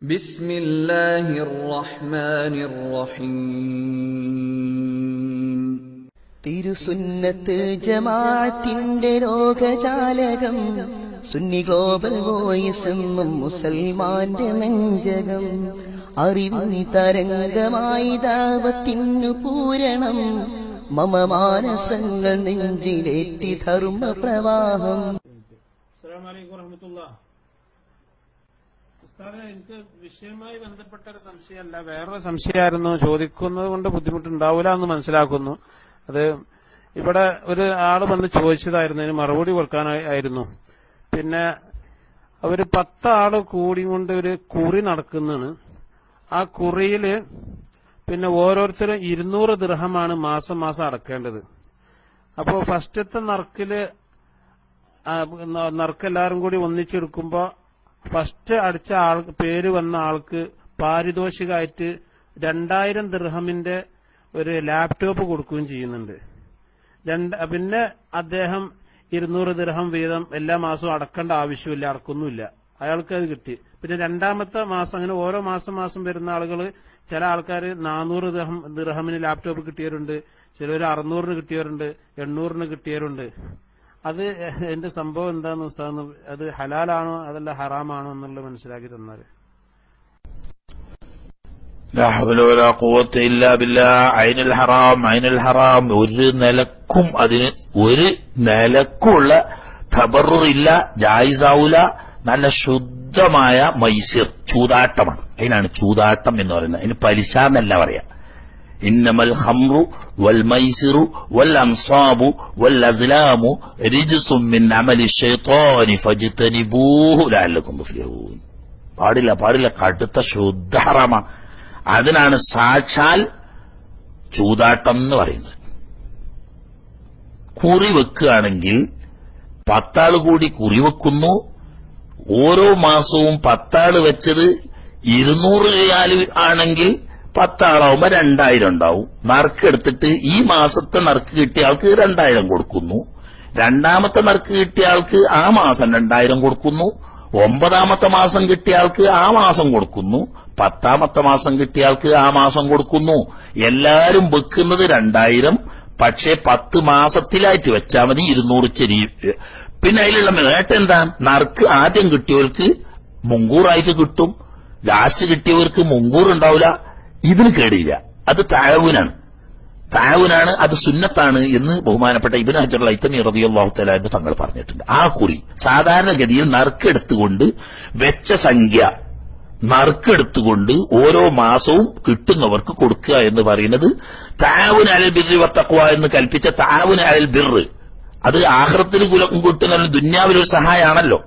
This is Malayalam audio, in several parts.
ബിസ്മില്ലാഹിർ റഹ്മാനിർ റഹീം. തിരുസുന്നത്ത് ജമാഅത്തിന്റെ ലോകജാലകം, സുന്നി ഗ്ലോബൽ വോയിസ് എന്നും മുസൽമാന്റെ നെഞ്ചകം. അറിവിൻ തരംഗമായി ദഅവത്തിനു പൂരണം, മമ മാനസങ്ങൾ നെഞ്ചിലേറ്റി ധർമ്മ പ്രവാഹം. അസ്സലാമു അലൈക്കും വറഹ്മത്തുള്ളാഹി. ഉസ്താദേ, എനിക്ക് വിഷയവുമായി ബന്ധപ്പെട്ട ഒരു സംശയമല്ല, വേറൊരു സംശയമായിരുന്നു. ചോദിക്കുന്നത് കൊണ്ട് ബുദ്ധിമുട്ടുണ്ടാവില്ല എന്ന് മനസ്സിലാക്കുന്നു. അത് ഇവിടെ ഒരു ആള് വന്ന് ചോദിച്ചതായിരുന്നു, അതിന് മറുപടി കൊടുക്കാനായിരുന്നു. പിന്നെ അവര് 10 ആള് കൂടി കൊണ്ട് ഒരു കുറി നടക്കുന്നതാണ്. ആ കുറിയില് പിന്നെ ഓരോരുത്തരും 200 ദിർഹമാണ് മാസം മാസം അടക്കേണ്ടത്. അപ്പോ ഫസ്റ്റത്തെ നറുക്കെല്ലാരും കൂടി ഒന്നിച്ചെടുക്കുമ്പോ ഫസ്റ്റ് അടിച്ച പേര് വന്ന ആൾക്ക് പാരിതോഷികമായിട്ട് 2000 ദിർഹമിന്റെ ഒരു ലാപ്ടോപ്പ് കൊടുക്കുകയും ചെയ്യുന്നുണ്ട്. പിന്നെ അദ്ദേഹം 200 ദിർഹം വീതം എല്ലാ മാസവും അടക്കേണ്ട ആവശ്യമില്ല, അടക്കൊന്നുമില്ല, അയാൾക്ക് അത് കിട്ടി. പിന്നെ രണ്ടാമത്തെ മാസം അങ്ങനെ ഓരോ മാസം വരുന്ന ആളുകൾ, ചില ആൾക്കാർ 400 ദിർഹമിന് ലാപ്ടോപ്പ് കിട്ടിയവരുണ്ട്, ചിലർ 600 കിട്ടിയവരുണ്ട്, 800 കിട്ടിയവരുണ്ട്. അത് എന്റെ സംഭവം എന്താന്ന് ഉസ്താദ്, അത് ഹലാലാണോ അതല്ല ഹറാമാണോ എന്നുള്ളത് മനസ്സിലാക്കി തന്നാൽ. ലാ ഹൗല വലാ ഖുവത ഇല്ലാ ബില്ലാഹ്. ഐനുൽ ഹറാം ഒരു നിലക്കും, അതിന് ഒരു നിലക്കുള്ള തബറുറില്ല, ജായിസാവൂല. നല്ല ശുദ്ധമായ മൈസിർ, ചൂതാട്ടമാണ്. അതിനാണ് ചൂതാട്ടം എന്ന് പറയുന്നത്. അതിന് പലിശ എന്നല്ല പറയാ. ഇന്നമൽ ഖംറു വൽ മൈസിറു വൽ അൻസാബു വൽ അസ്ലാമു റിജ്സും മിൻ അമലി ശൈത്വാനി ഫജ്തനിബൂഹു ലഅല്ലകും തുഫ്ലിഹൂൻ. പാടില്ല, കടുത്ത ശുദ്ധ ഹറാമാണ്. അതിനാണ് സാക്ഷാൽ ചൂതാട്ടം എന്ന് പറയുന്നത്. കുറി വെക്കുകയാണെങ്കിൽ 10 ആള് കൂടി കുറി വെക്കുന്നു. ഓരോ മാസവും 10 ആള് വെച്ചത് 200 റിയാൽ ആണെങ്കിൽ 10 ആളാവുമ്പോ 2000 ഉണ്ടാവും. നറുക്കെടുത്തിട്ട് ഈ മാസത്തെ നറുക്ക് കിട്ടിയ ആൾക്ക് 2000 കൊടുക്കുന്നു. രണ്ടാമത്തെ നറുക്ക് കിട്ടിയ ആൾക്ക് ആ മാസം 2000 കൊടുക്കുന്നു. 9ാമത്തെ മാസം കിട്ടിയ ആൾക്ക് ആ മാസം കൊടുക്കുന്നു. 10ാമത്തെ മാസം കിട്ടിയ ആൾക്ക് ആ മാസം കൊടുക്കുന്നു. എല്ലാരും വെക്കുന്നത് 2000, പക്ഷേ 10 മാസത്തിലായിട്ട് വെച്ചാൽ മതി 200 ചെരി. പിന്നെ അതിലുള്ള നേട്ടം എന്താ? നറുക്ക് ആദ്യം കിട്ടിയവർക്ക് മുങ്കൂറായിട്ട് കിട്ടും, ലാസ്റ്റ് കിട്ടിയവർക്ക് മുങ്കൂർ ഉണ്ടാവില്ല. ഇതിന് കേടില്ല. അത് തഅവൂനാണ്, അത് സുന്നത്താണ് എന്ന് ബഹുമാനപ്പെട്ട ഇബ്നു ഹജർ അൽ ഹൈതമി റളിയല്ലാഹു തആല അൻഹു തങ്ങൾ പറഞ്ഞിട്ടുണ്ട്. ആ കുറി സാധാരണഗതിയിൽ നറുക്കെടുത്തുകൊണ്ട് വെച്ച സംഖ്യ നറുക്കെടുത്തുകൊണ്ട് ഓരോ മാസവും കിട്ടുന്നവർക്ക് കൊടുക്കുക എന്ന് പറയുന്നത് തആവുന അലൽ ബിർരി വത്തഖ്വ എന്ന് കൽപ്പിച്ച തആവുന അലൽ ബിർറ്. അത് ആഖിറത്തിൽ ഗുണം കിട്ടുന്ന ദുനിയാവിലൊരു സഹായമാണല്ലോ.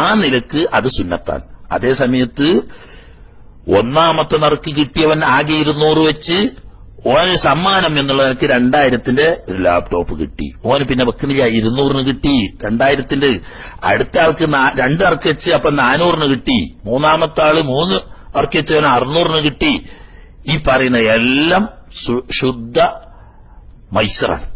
ആ നിലക്ക് അത് സുന്നത്താണ്. അതേ സമയത്ത് 1ാമത്തെ നറുക്ക് കിട്ടിയവൻ ആകെ 200 വെച്ച് ഓന് സമ്മാനം എന്നുള്ള നിലക്ക് 2000ന്റെ ഒരു ലാപ്ടോപ്പ് കിട്ടി. ഓന് പിന്നെ വെക്കുന്നില്ല, 200 കിട്ടി. 2000ന്റെ അടുത്ത ആൾക്ക് 2 നറുക്ക് വെച്ച് അപ്പൊ 400 കിട്ടി. 3ാമത്തെ ആള് 3 നറുക്ക് വെച്ചവന് 600 കിട്ടി. ഈ പറയുന്ന എല്ലാം ശുദ്ധ മൈസറാണ്.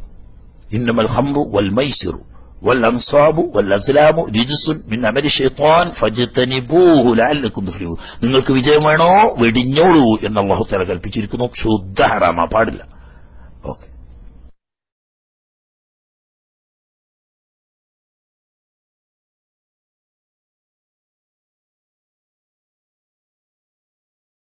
ഇന്നമൽ ഖംറു വൽ മൈസിറു വൽ അൻസാബു വൽ അസ്ലാമു റിജ്സുൻ മിൻ അമലി ശൈത്വാൻ ഫജ്തനിബൂഹു ലഅല്ലകും തുഫ്ലിഹൂൻ. നിങ്ങൾക്ക് വിജയം വേണോ, വെടിഞ്ഞോളൂ എന്ന് അല്ലാഹു തആല കൽപ്പിച്ചിരിക്കുന്നു. ശുദ്ധ ഹറാമാ, പാടില്ല. ഓക്കെ.